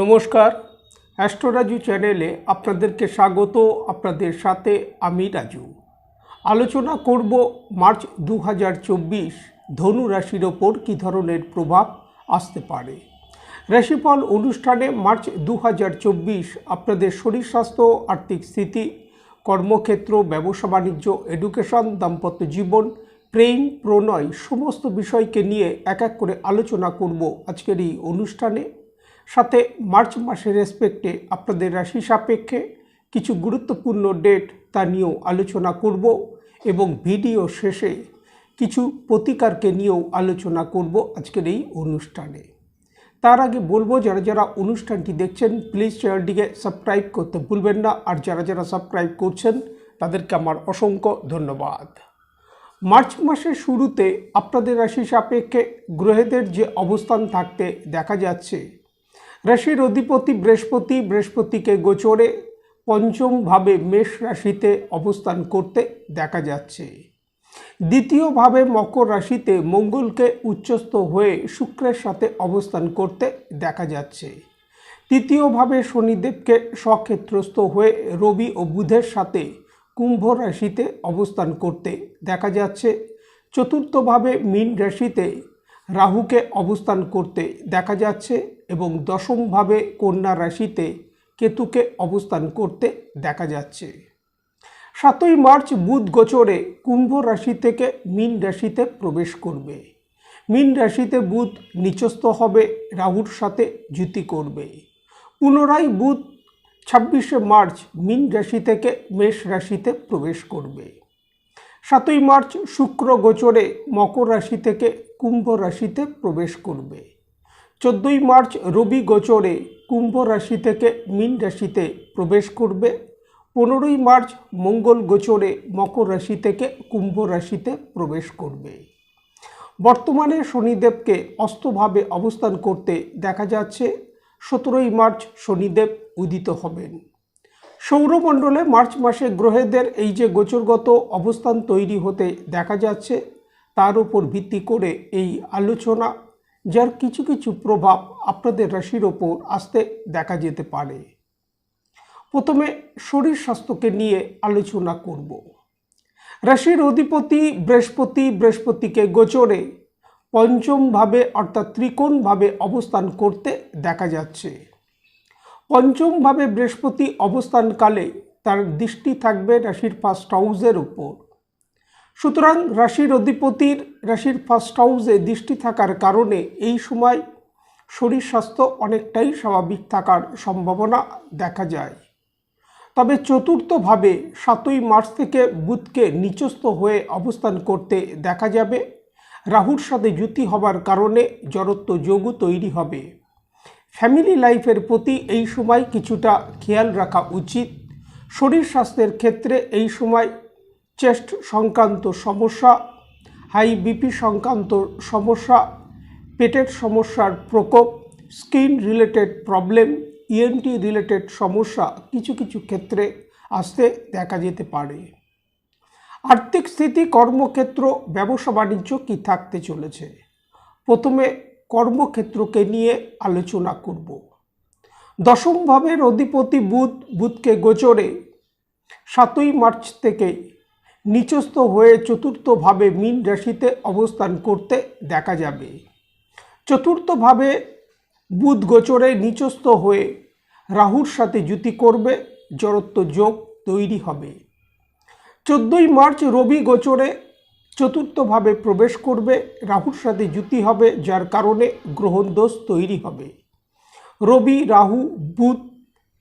নমস্কার, অ্যাস্ট্রোরাজু চ্যানেলে আপনাদেরকে স্বাগত। আপনাদের সাথে আমি রাজু। আলোচনা করব মার্চ 2024 ধনু রাশির ওপর কী ধরনের প্রভাব আসতে পারে। রাশিফল অনুষ্ঠানে মার্চ 2024 আপনাদের শরীর স্বাস্থ্য, আর্থিক স্থিতি, কর্মক্ষেত্র, ব্যবসা বাণিজ্য, এডুকেশন, দাম্পত্য জীবন, প্রেম, প্রণয় সমস্ত বিষয়কে নিয়ে এক এক করে আলোচনা করব আজকের এই অনুষ্ঠানে। সাথে মার্চ মাসের রেসপেক্টে আপনাদের রাশি সাপেক্ষে কিছু গুরুত্বপূর্ণ ডেট তা নিয়েও আলোচনা করব এবং ভিডিও শেষে কিছু প্রতিকারকে নিয়েও আলোচনা করব আজকের এই অনুষ্ঠানে। তার আগে বলবো, যারা যারা অনুষ্ঠানটি দেখছেন প্লিজ চ্যানেলটিকে সাবস্ক্রাইব করতে ভুলবেন না, আর যারা যারা সাবস্ক্রাইব করছেন তাদেরকে আমার অসংখ্য ধন্যবাদ। মার্চ মাসের শুরুতে আপনাদের রাশি সাপেক্ষে গ্রহেদের যে অবস্থান থাকতে দেখা যাচ্ছে, রাশির অধিপতি বৃহস্পতিকে গোচরে পঞ্চমভাবে মেষ রাশিতে অবস্থান করতে দেখা যাচ্ছে। দ্বিতীয়ভাবে মকর রাশিতে মঙ্গলকে উচ্চস্থ হয়ে শুক্রের সাথে অবস্থান করতে দেখা যাচ্ছে। তৃতীয়ভাবে শনিদেবকে স্বক্ষেত্রস্থ হয়ে রবি ও বুধের সাথে কুম্ভ রাশিতে অবস্থান করতে দেখা যাচ্ছে। চতুর্থভাবে মীন রাশিতে রাহুকে অবস্থান করতে দেখা যাচ্ছে এবং দশমভাবে কন্যা রাশিতে কেতুকে অবস্থান করতে দেখা যাচ্ছে। 7ই মার্চ বুধ গোচরে কুম্ভ রাশি থেকে মীন রাশিতে প্রবেশ করবে। মীন রাশিতে বুধ নিচস্থ হবে, রাহুর সাথে যুতি করবে। পুনরায় বুধ 26শে মার্চ মীন রাশি থেকে মেষ রাশিতে প্রবেশ করবে। 7ই মার্চ শুক্র গোচরে মকর রাশি থেকে কুম্ভ রাশিতে প্রবেশ করবে। 14ই মার্চ রবি গোচরে কুম্ভ রাশি থেকে মীন রাশিতে প্রবেশ করবে। 15ই মার্চ মঙ্গল গোচরে মকর রাশি থেকে কুম্ভ রাশিতে প্রবেশ করবে। বর্তমানে শনিদেবকে অস্তভাবে অবস্থান করতে দেখা যাচ্ছে। 17ই মার্চ শনিদেব উদিত হবেন। সৌরমণ্ডলে মার্চ মাসে গ্রহেদের এই যে গোচরগত অবস্থান তৈরি হতে দেখা যাচ্ছে, তার উপর ভিত্তি করে এই আলোচনা, যার কিছু কিছু প্রভাব আপনাদের রাশির ওপর আসতে দেখা যেতে পারে। প্রথমে শরীর স্বাস্থ্যকে নিয়ে আলোচনা করব। রাশির অধিপতি বৃহস্পতিকে গোচরে পঞ্চমভাবে অর্থাৎ ত্রিকোণভাবে অবস্থান করতে দেখা যাচ্ছে। পঞ্চমভাবে বৃহস্পতি অবস্থানকালে তার দৃষ্টি থাকবে রাশির ফার্স্ট হাউসের উপর। সুতরাং রাশির অধিপতির রাশির ফার্স্ট হাউসে দৃষ্টি থাকার কারণে এই সময় শরীর স্বাস্থ্য অনেকটাই স্বাভাবিক থাকার সম্ভাবনা দেখা যায়। তবে চতুর্থভাবে 7ই মার্চ থেকে বুধকে নিচস্থ হয়ে অবস্থান করতে দেখা যাবে। রাহুর সাথে যুতি হবার কারণে জড়ত্ব যোগও তৈরি হবে। ফ্যামিলি লাইফের প্রতি এই সময় কিছুটা খেয়াল রাখা উচিত। শরীর স্বাস্থ্যের ক্ষেত্রে এই সময় চেস্ট সংক্রান্ত সমস্যা, হাই বিপি সংক্রান্ত সমস্যা, পেটের সমস্যার প্রকোপ, skin related problem, ENT related সমস্যা কিছু কিছু ক্ষেত্রে আসতে দেখা যেতে পারে। আর্থিক স্থিতি, কর্মক্ষেত্র, ব্যবসা বাণিজ্য কী থাকতে চলেছে। প্রথমে কর্মক্ষেত্রকে নিয়ে আলোচনা করব। দশম ভাবের অধিপতি বুধকে গোচরে 7ই মার্চ থেকে নিচস্থ হয়ে চতুর্থভাবে মীন রাশিতে অবস্থান করতে দেখা যাবে। চতুর্থভাবে বুধ গোচরে নিচস্থ হয়ে রাহুর সাথে যুতি করবে, জড়ত্ব যোগ তৈরি হবে। 14ই মার্চ রবি গোচরে চতুর্থভাবে প্রবেশ করবে, রাহুর সাথে যুতি হবে, যার কারণে গ্রহণ দোষ তৈরি হবে। রবি, রাহু, বুধ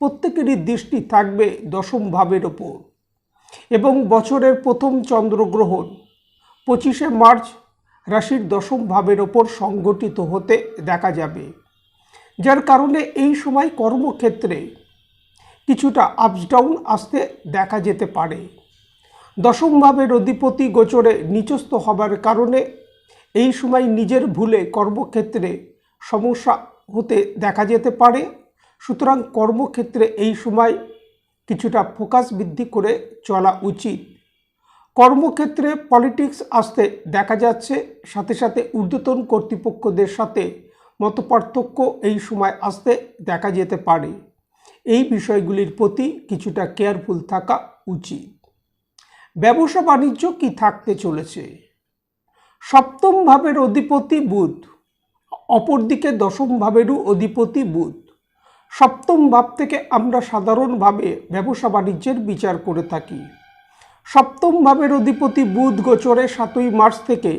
প্রত্যেকেরই দৃষ্টি থাকবে দশম ভাবের ওপর এবং বছরের প্রথম চন্দ্রগ্রহণ 25শে মার্চ রাশির দশম ভাবের ওপর সংগঠিত হতে দেখা যাবে, যার কারণে এই সময় কর্মক্ষেত্রে কিছুটা আপস ডাউন আসতে দেখা যেতে পারে। দশম ভাবের অধিপতি গোচরে নিচস্থ হবার কারণে এই সময় নিজের ভুলে কর্মক্ষেত্রে সমস্যা হতে দেখা যেতে পারে। সুতরাং কর্মক্ষেত্রে এই সময় কিছুটা ফোকাস বৃদ্ধি করে চলা উচিত। কর্মক্ষেত্রে পলিটিক্স আসতে দেখা যাচ্ছে, সাথে সাথে ঊর্ধ্বতন কর্তৃপক্ষদের সাথে মতপার্থক্য এই সময় আসতে দেখা যেতে পারে। এই বিষয়গুলির প্রতি কিছুটা কেয়ারফুল থাকা উচিত। ব্যবসা বাণিজ্য কি থাকতে চলেছে? সপ্তম ভাবের অধিপতি বুধ, অপরদিকে দশম ভাবেরও অধিপতি বুধ। সপ্তম ভাব থেকে আমরা সাধারণভাবে ব্যবসা বাণিজ্যের বিচার করে থাকি। সপ্তম ভাবের অধিপতি বুধ গোচরে 7ই মার্চ থেকে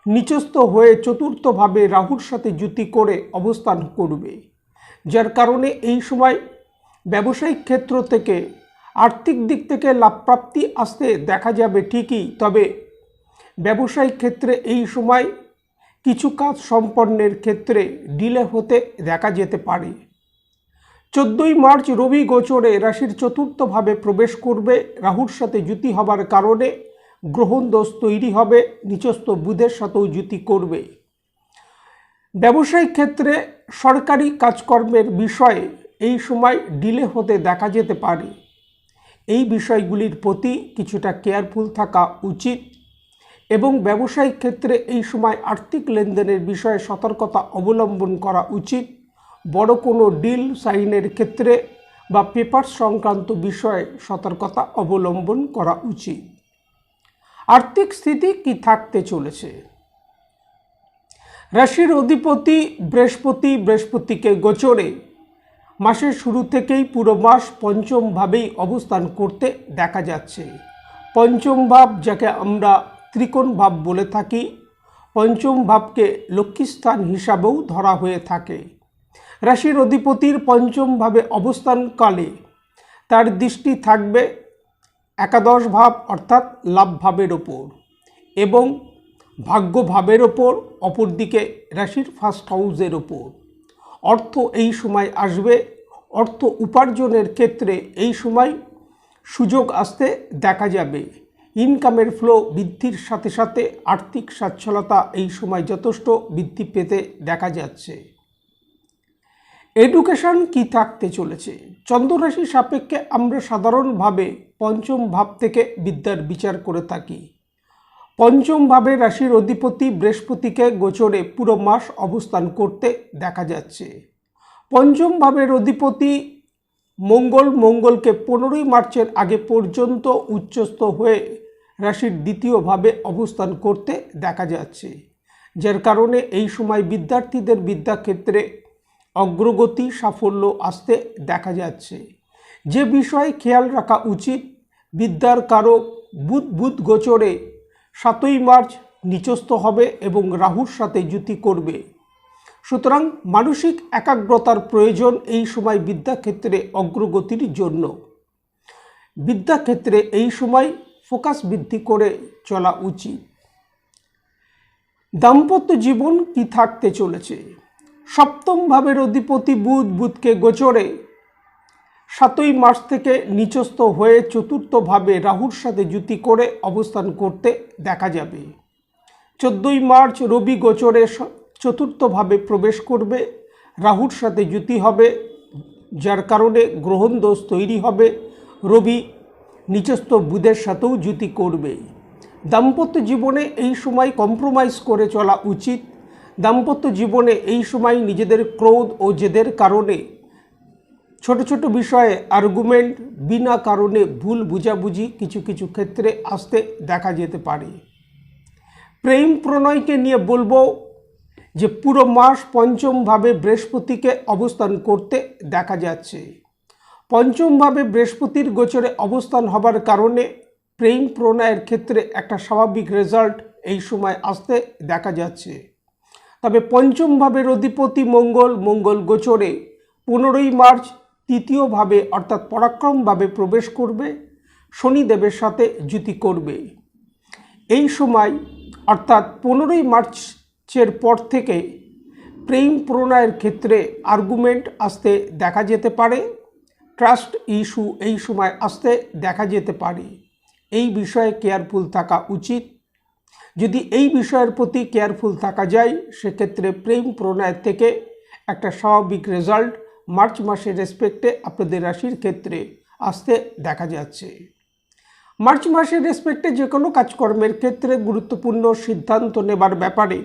নিচস্থ হয়ে চতুর্থ ভাবে রাহুর সাথে যুতি করে অবস্থান করবে, যার কারণে এই সময় ব্যবসায়িক ক্ষেত্র থেকে আর্থিক দিক থেকে লাভপ্রাপ্তি আসতে দেখা যাবে ঠিকই, তবে ব্যবসায়িক ক্ষেত্রে এই সময় কিছু কাজ সম্পন্নের ক্ষেত্রে ডিলে হতে দেখা যেতে পারে। 14ই মার্চ রবি গোচরে রাশির চতুর্থ ভাবে প্রবেশ করবে। রাহুর সাথে যুতি হবার কারণে গ্রহণ দোষ তৈরি হবে, নিচস্থ বুধের সাথেও যুতি করবে। ব্যবসায়িক ক্ষেত্রে সরকারি কাজকর্মের বিষয়ে এই সময় ডিলে হতে দেখা যেতে পারে। এই বিষয়গুলির প্রতি কিছুটা কেয়ারফুল থাকা উচিত এবং ব্যবসায়িক ক্ষেত্রে এই সময় আর্থিক লেনদেনের বিষয়ে সতর্কতা অবলম্বন করা উচিত। বড় কোনো ডিল সাইনের ক্ষেত্রে বা পেপার সংক্রান্ত বিষয়ে সতর্কতা অবলম্বন করা উচিত। আর্থিক স্থিতি কি থাকতে চলেছে? রাশির অধিপতি বৃহস্পতিকে গোচরে মাসের শুরু থেকেই পুরো মাস পঞ্চম ভাবেই অবস্থান করতে দেখা যাচ্ছে। পঞ্চম ভাব, যাকে আমরা ত্রিকোণ ভাব বলে থাকি, পঞ্চম ভাবকে লক্ষ্মীস্থান হিসাবেও ধরা হয়ে থাকে। রাশির অধিপতির পঞ্চম ভাবে অবস্থানকালে তার দৃষ্টি থাকবে একাদশ ভাব অর্থাৎ লাভ ভাবের ওপর এবং ভাগ্য ভাবের ওপর, অপরদিকে রাশির ফার্স্ট হাউসের ওপর। অর্থ এই সময় আসবে। অর্থ উপার্জনের ক্ষেত্রে এই সময় সুযোগ আসতে দেখা যাবে। ইনকামের ফ্লো বৃদ্ধির সাথে সাথে আর্থিক সচ্ছলতা এই সময় যথেষ্ট বৃদ্ধি পেতে দেখা যাচ্ছে। এডুকেশন কি থাকতে চলেছে? চন্দ্ররাশি সাপেক্ষে আমরা সাধারণভাবে পঞ্চম ভাব থেকে বিদ্যার বিচার করে থাকি। পঞ্চম ভাবে রাশির অধিপতি বৃহস্পতিকে গোচরে পুরো মাস অবস্থান করতে দেখা যাচ্ছে। পঞ্চম ভাবের অধিপতি মঙ্গলকে 15ই মার্চের আগে পর্যন্ত উচ্চস্থ হয়ে রাশির দ্বিতীয় ভাবে অবস্থান করতে দেখা যাচ্ছে, যার কারণে এই সময় বিদ্যার্থীদের বিদ্যাক্ষেত্রে অগ্রগতি সাফল্য আসতে দেখা যাচ্ছে। যে বিষয়ে খেয়াল রাখা উচিত, বিদ্যার কারক বুধ গোচরে 7ই মার্চ নিচস্থ হবে এবং রাহুর সাথে যুতি করবে। সুতরাং মানসিক একাগ্রতার প্রয়োজন এই সময় বিদ্যাক্ষেত্রে অগ্রগতির জন্য। বিদ্যাক্ষেত্রে এই সময় ফোকাস বৃদ্ধি করে চলা উচিত। দাম্পত্য জীবন কি থাকতে চলেছে? সপ্তম ভাবের অধিপতি বুধকে গোচরে 7ই মার্চ থেকে নিচস্থ হয়ে চতুর্থ ভাবে রাহুর সাথে যুতি করে অবস্থান করতে দেখা যাবে। 14ই মার্চ রবি গোচরে চতুর্থ ভাবে প্রবেশ করবে। রাহুর সাথে যুতি হবে, যার কারণে গ্রহণ দোষ তৈরি হবে। রবি নিচস্থ বুধের সাথেও যুতি করবে। দাম্পত্য জীবনে এই সময় কম্প্রোমাইজ করে চলা উচিত। দাম্পত্য জীবনে এই সময় নিজেদের ক্রোধ ও জেদের কারণে ছোট ছোট বিষয়ে আর্গুমেন্ট, বিনা কারণে ভুল বুঝাবুঝি কিছু কিছু ক্ষেত্রে আসতে দেখা যেতে পারে। প্রেম প্রণয়কে নিয়ে বলবো যে পুরো মাস পঞ্চম ভাবে বৃহস্পতিকে অবস্থান করতে দেখা যাচ্ছে। পঞ্চম ভাবে বৃহস্পতির গোচরে অবস্থান হবার কারণে প্রেম প্রণয়ের ক্ষেত্রে একটা স্বাভাবিক রেজাল্ট এই সময় আসতে দেখা যাচ্ছে। তবে পঞ্চম ভাবের অধিপতি মঙ্গল গোচরে 15ই মার্চ তৃতীয় ভাবে অর্থাৎ পরাক্রমভাবে প্রবেশ করবে, শনিদেবের সাথে যুতি করবে। এই সময় অর্থাৎ 15ই মার্চের পর থেকে প্রেম প্রণয়ের ক্ষেত্রে আর্গুমেন্ট আসতে দেখা যেতে পারে, ট্রাস্ট ইস্যু এই সময় আসতে দেখা যেতে পারে। এই বিষয়ে কেয়ারফুল থাকা উচিত। যদি এই বিষয়ের প্রতি কেয়ারফুল থাকা যায়, সেক্ষেত্রে প্রেম প্রণয়ের থেকে একটা স্বাভাবিক রেজাল্ট মার্চ মাসের রেসপেক্টে আপনাদের রাশির ক্ষেত্রে আসতে দেখা যাচ্ছে। মার্চ মাসের রেসপেক্টে যে কোনো কাজকর্মের ক্ষেত্রে গুরুত্বপূর্ণ সিদ্ধান্ত নেবার ব্যাপারে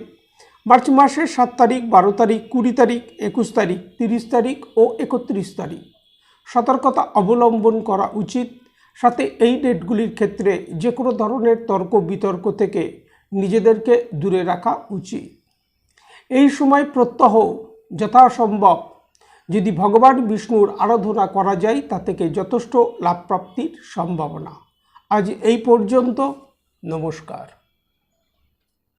মার্চ মাসের 7 তারিখ, 12 তারিখ, 20 তারিখ, 21 তারিখ, 30 তারিখ ও 31 তারিখ সতর্কতা অবলম্বন করা উচিত। সাথে এই ডেটগুলির ক্ষেত্রে যে কোনো ধরনের তর্ক বিতর্ক থেকে নিজেদেরকে দূরে রাখা উচিত। এই সময় প্রত্যহ যথাসম্ভব যদি ভগবান বিষ্ণুর আরাধনা করা যায় তা থেকে যথেষ্ট লাভ প্রাপ্তির সম্ভাবনা। আজ এই পর্যন্ত। নমস্কার।